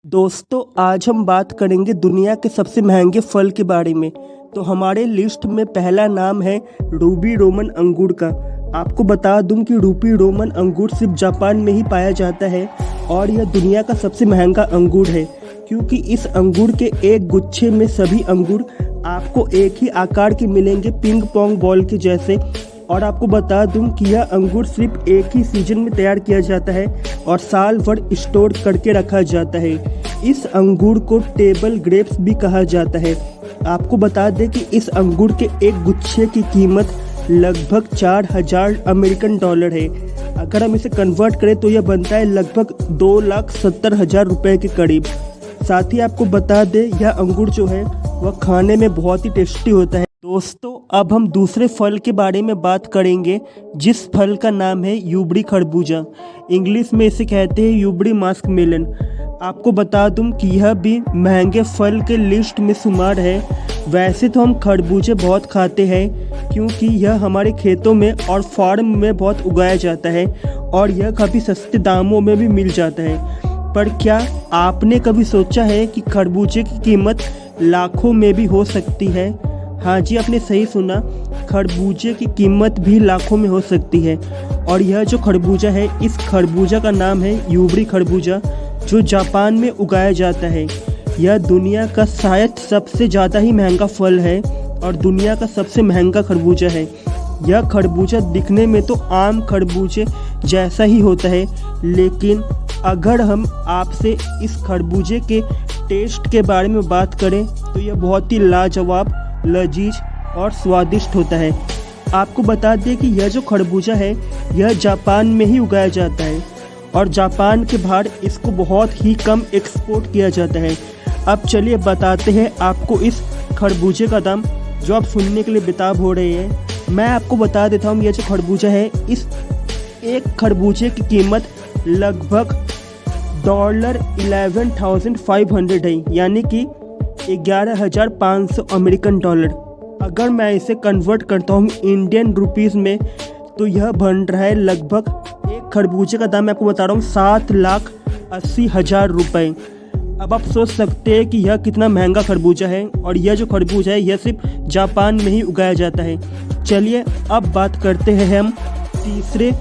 दोस्तों आज हम बात करेंगे दुनिया के सबसे महंगे फल के बारे में। तो हमारे लिस्ट में पहला नाम है रूबी रोमन अंगूर का। आपको बता दूं कि रूबी रोमन अंगूर सिर्फ जापान में ही पाया जाता है और यह दुनिया का सबसे महंगा अंगूर है, क्योंकि इस अंगूर के एक गुच्छे में सभी अंगूर आपको एक ही आकार के मिलेंगे, पिंग पोंग बॉल के जैसे। और आपको बता दूं कि यह अंगूर सिर्फ एक ही सीजन में तैयार किया जाता है और साल भर स्टोर करके रखा जाता है। इस अंगूर को टेबल ग्रेप्स भी कहा जाता है। आपको बता दें कि इस अंगूर के एक गुच्छे की कीमत लगभग 4000 अमेरिकन डॉलर है। अगर हम इसे कन्वर्ट करें तो यह बनता है लगभग 2,70,000 रुपये के करीब। साथ ही आपको बता दें यह अंगूर जो है वह खाने में बहुत ही टेस्टी होता है। दोस्तों अब हम दूसरे फल के बारे में बात करेंगे, जिस फल का नाम है यूबड़ी खरबूजा। इंग्लिश में इसे कहते हैं यूबड़ी मास्क मेलन। आपको बता दूं कि यह भी महंगे फल के लिस्ट में शुमार है। वैसे तो हम खरबूजे बहुत खाते हैं, क्योंकि यह हमारे खेतों में और फार्म में बहुत उगाया जाता है और यह काफ़ी सस्ते दामों में भी मिल जाता है। पर क्या आपने कभी सोचा है कि खरबूजे की कीमत लाखों में भी हो सकती है? हाँ जी, आपने सही सुना, खरबूजे की कीमत भी लाखों में हो सकती है। और यह जो खरबूजा है, इस खरबूजा का नाम है यूबड़ी खरबूजा, जो जापान में उगाया जाता है। यह दुनिया का शायद सबसे ज़्यादा ही महंगा फल है और दुनिया का सबसे महंगा खरबूजा है। यह खरबूजा दिखने में तो आम खरबूजे जैसा ही होता है, लेकिन अगर हम आपसे इस खरबूजे के टेस्ट के बारे में बात करें तो यह बहुत ही लाजवाब, लजीज और स्वादिष्ट होता है। आपको बता दें कि यह जो खरबूजा है यह जापान में ही उगाया जाता है और जापान के बाहर इसको बहुत ही कम एक्सपोर्ट किया जाता है। अब चलिए बताते हैं आपको इस खरबूजे का दाम, जो आप सुनने के लिए बेताब हो रहे हैं। मैं आपको बता देता हूँ, यह जो खरबूजा है, इस एक खरबूजे की कीमत लगभग $11,500 है, यानी कि 11,500 अमेरिकन डॉलर। अगर मैं इसे कन्वर्ट करता हूँ इंडियन रुपीज़ में तो यह बन रहा है लगभग, एक खरबूजे का दाम मैं आपको बता रहा हूँ 7,80,000 रुपये। अब आप सोच सकते हैं कि यह कितना महंगा खरबूजा है, और यह जो खरबूजा है यह सिर्फ जापान में ही उगाया जाता है। चलिए अब बात करते हैं हम तीसरे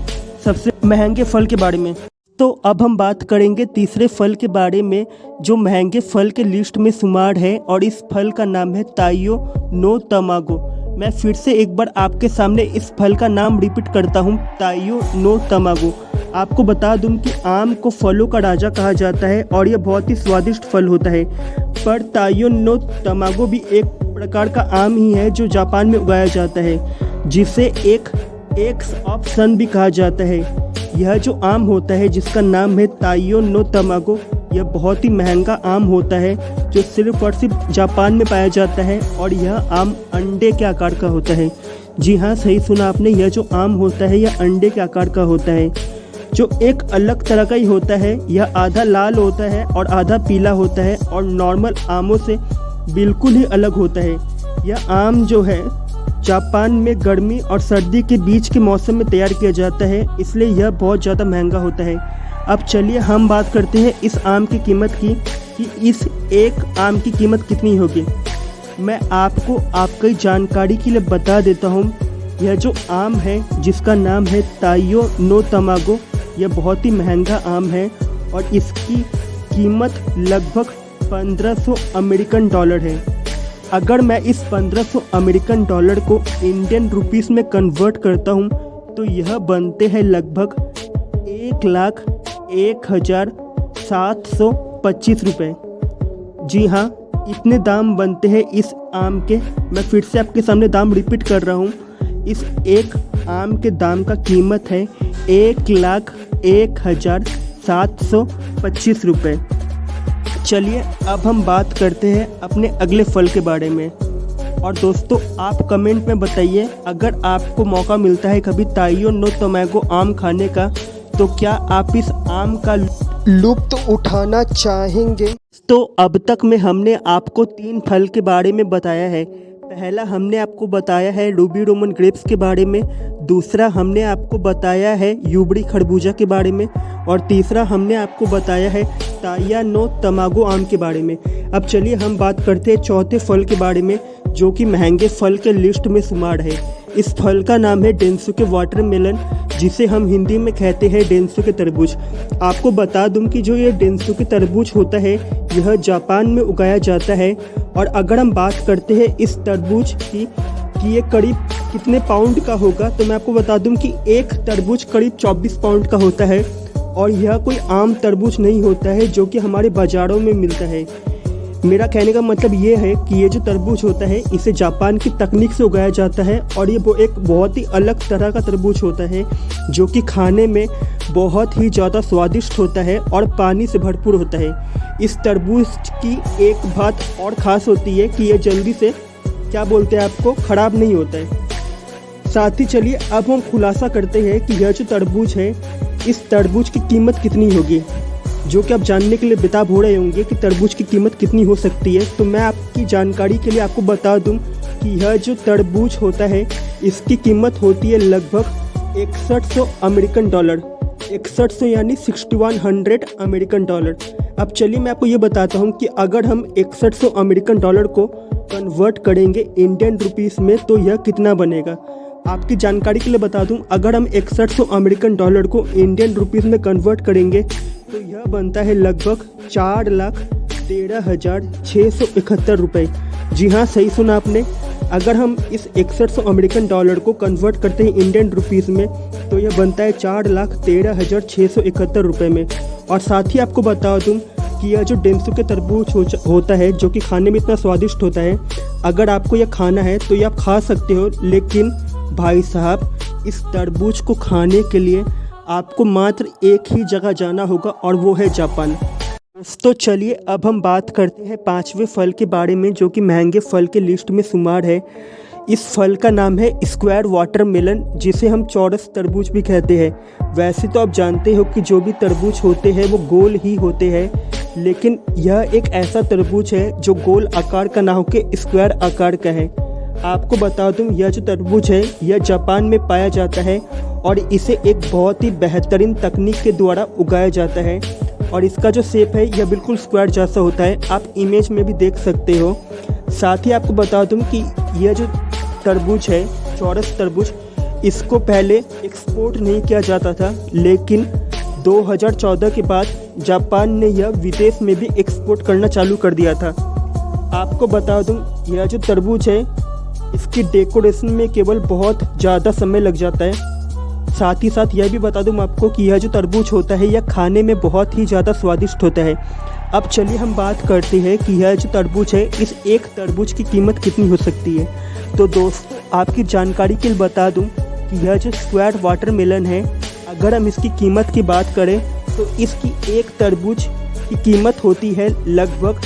सबसे महंगे फल के बारे में। तो अब हम बात करेंगे तीसरे फल के बारे में, जो महंगे फल के लिस्ट में शुमार है, और इस फल का नाम है ताइयो नो तमागो। मैं फिर से एक बार आपके सामने इस फल का नाम रिपीट करता हूँ, ताइयो नो तमागो। आपको बता दूं कि आम को फलों का राजा कहा जाता है और यह बहुत ही स्वादिष्ट फल होता है। पर ताइयो नो तमागो भी एक प्रकार का आम ही है जो जापान में उगाया जाता है, जिसे एक एग्स ऑफ सन भी कहा जाता है। यह जो आम होता है जिसका नाम है ताइयो नो तमागो, यह बहुत ही महंगा आम होता है जो सिर्फ और सिर्फ जापान में पाया जाता है, और यह आम अंडे के आकार का होता है। जी हाँ, सही सुना आपने, यह जो आम होता है यह अंडे के आकार का होता है, जो एक अलग तरह का ही होता है। यह आधा लाल होता है और आधा पीला होता है और नॉर्मल आमों से बिल्कुल ही अलग होता है। यह आम जो है जापान में गर्मी और सर्दी के बीच के मौसम में तैयार किया जाता है, इसलिए यह बहुत ज़्यादा महंगा होता है। अब चलिए हम बात करते हैं इस आम की कीमत की, कि इस एक आम की कीमत कितनी होगी। मैं आपको आपकी जानकारी के लिए बता देता हूँ, यह जो आम है जिसका नाम है ताइयो नो तमागो, यह बहुत ही महंगा आम है और इसकी कीमत लगभग 1500 अमेरिकन डॉलर है। अगर मैं इस 1500 अमेरिकन डॉलर को इंडियन रुपीस में कन्वर्ट करता हूँ तो यह बनते हैं लगभग 1,01,725 रुपये। जी हाँ, इतने दाम बनते हैं इस आम के। मैं फिर से आपके सामने दाम रिपीट कर रहा हूँ, इस एक आम के दाम का कीमत है 1,01,725 रुपये। चलिए अब हम बात करते हैं अपने अगले फल के बारे में। और दोस्तों आप कमेंट में बताइए, अगर आपको मौका मिलता है कभी ताइयो नो तमागो आम खाने का, तो क्या आप इस आम का लुत्फ उठाना चाहेंगे? तो अब तक में हमने आपको 3 फल के बारे में बताया है। पहला हमने आपको बताया है रूबी रोमन ग्रेप्स के बारे में, दूसरा हमने आपको बताया है यूबड़ी खरबूजा के बारे में, और तीसरा हमने आपको बताया है ताइया नो तमागो आम के बारे में। अब चलिए हम बात करते हैं चौथे फल के बारे में, जो कि महंगे फल के लिस्ट में शुमार है। इस फल का नाम है डेंसुके वाटरमेलन, जिसे हम हिंदी में कहते हैं डेंसुके तरबूज। आपको बता दूं कि जो ये डेंसुके तरबूज होता है यह जापान में उगाया जाता है। और अगर हम बात करते हैं इस तरबूज की कि ये करीब कितने पाउंड का होगा, तो मैं आपको बता दूं कि एक तरबूज करीब 24 पाउंड का होता है। और यह कोई आम तरबूज नहीं होता है जो कि हमारे बाज़ारों में मिलता है। मेरा कहने का मतलब ये है कि ये जो तरबूज होता है इसे जापान की तकनीक से उगाया जाता है, और ये एक बहुत ही अलग तरह का तरबूज होता है जो कि खाने में बहुत ही ज़्यादा स्वादिष्ट होता है और पानी से भरपूर होता है। इस तरबूज की एक बात और ख़ास होती है कि ये जल्दी से क्या बोलते हैं आपको ख़राब नहीं होता है। साथ ही चलिए अब हम खुलासा करते हैं कि यह जो तरबूज है इस तरबूज की कीमत कितनी होगी, जो कि आप जानने के लिए बेताब हो रहे होंगे कि तरबूज की कीमत कितनी हो सकती है। तो मैं आपकी जानकारी के लिए आपको बता दूं कि यह जो तरबूज होता है इसकी कीमत होती है लगभग 6100 अमेरिकन डॉलर, 6100 यानी 6100 अमेरिकन डॉलर। अब चलिए मैं आपको ये बताता हूँ कि अगर हम 6100 अमेरिकन डॉलर को कन्वर्ट करेंगे इंडियन रुपीस में तो यह कितना बनेगा। आपकी जानकारी के लिए बता दूं, अगर हम 6100 अमेरिकन डॉलर को इंडियन रुपीस में कन्वर्ट करेंगे तो यह बनता है लगभग 4,13,671 रुपये। जी हाँ, सही सुना आपने। अगर हम इस 6100 अमेरिकन डॉलर को कन्वर्ट करते हैं इंडियन रुपीस में तो यह बनता है 4,13,671 रुपये में। और साथ ही आपको बता दूं कि यह जो डेंसुके तरबूज होता है जो कि खाने में इतना स्वादिष्ट होता है, अगर आपको यह खाना है तो यह आप खा सकते हो, लेकिन भाई साहब इस तरबूज को खाने के लिए आपको मात्र एक ही जगह जाना होगा और वो है जापान। दोस्तों चलिए अब हम बात करते हैं पांचवें फल के बारे में, जो कि महंगे फल के लिस्ट में शुमार है। इस फल का नाम है स्क्वायर वाटरमेलन, जिसे हम चौरस तरबूज भी कहते हैं। वैसे तो आप जानते हो कि जो भी तरबूज होते हैं वो गोल ही होते हैं, लेकिन यह एक ऐसा तरबूज है जो गोल आकार का ना होकर स्क्वायर आकार का है। आपको बता दूं यह जो तरबूज है यह जापान में पाया जाता है और इसे एक बहुत ही बेहतरीन तकनीक के द्वारा उगाया जाता है। और इसका जो शेप है यह बिल्कुल स्क्वायर जैसा होता है, आप इमेज में भी देख सकते हो। साथ ही आपको बता दूं कि यह जो तरबूज है चौरस तरबूज, इसको पहले एक्सपोर्ट नहीं किया जाता था, लेकिन 2014 के बाद जापान ने यह विदेश में भी एक्सपोर्ट करना चालू कर दिया था। आपको बता दूं यह जो तरबूज है इसकी डेकोरेशन में केवल बहुत ज़्यादा समय लग जाता है। साथ ही साथ यह भी बता दूं आपको कि यह जो तरबूज होता है यह खाने में बहुत ही ज़्यादा स्वादिष्ट होता है। अब चलिए हम बात करते हैं कि यह जो तरबूज है इस एक तरबूज की कीमत कितनी हो सकती है। तो दोस्तों आपकी जानकारी के लिए बता दूं कि यह जो स्क्वायर वाटरमेलन है, अगर हम इसकी कीमत की बात करें तो इसकी एक तरबूज की कीमत होती है लगभग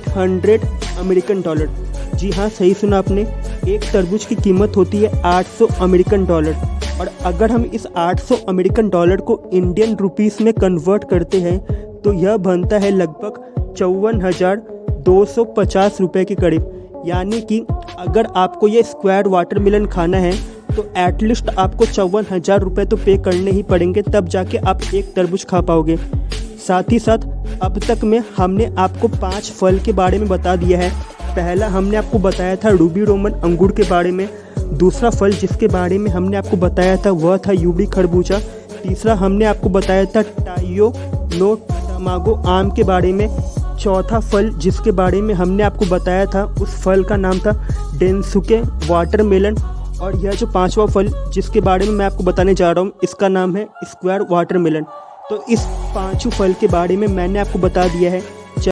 800 अमेरिकन डॉलर। जी हाँ, सही सुना आपने, एक तरबूज की कीमत होती है 800 अमेरिकन डॉलर। और अगर हम इस 800 अमेरिकन डॉलर को इंडियन रुपीस में कन्वर्ट करते हैं तो यह बनता है लगभग 54,250 रुपये के करीब। यानी कि अगर आपको ये स्क्वायर वाटरमेलन खाना है तो एटलीस्ट आपको 54,000 रुपये तो पे करने ही पड़ेंगे, तब जाके आप एक तरबूज खा पाओगे। साथ ही साथ अब तक में हमने आपको 5 फल के बारे में बता दिया है। पहला हमने आपको बताया था रूबी रोमन अंगूर के बारे में, दूसरा फल जिसके बारे में हमने आपको बताया था वह था यूबी खरबूजा, तीसरा हमने आपको बताया था ताइयो नो तमागो आम के बारे में, चौथा फल जिसके बारे में हमने आपको बताया था उस फल का नाम था डेंसुके वाटरमेलन, और यह जो पांचवा फल जिसके बारे में मैं आपको बताने जा रहा हूँ इसका नाम है स्क्वायर वाटरमेलन। तो इस पांचों फल के बारे में मैंने आपको बता दिया है।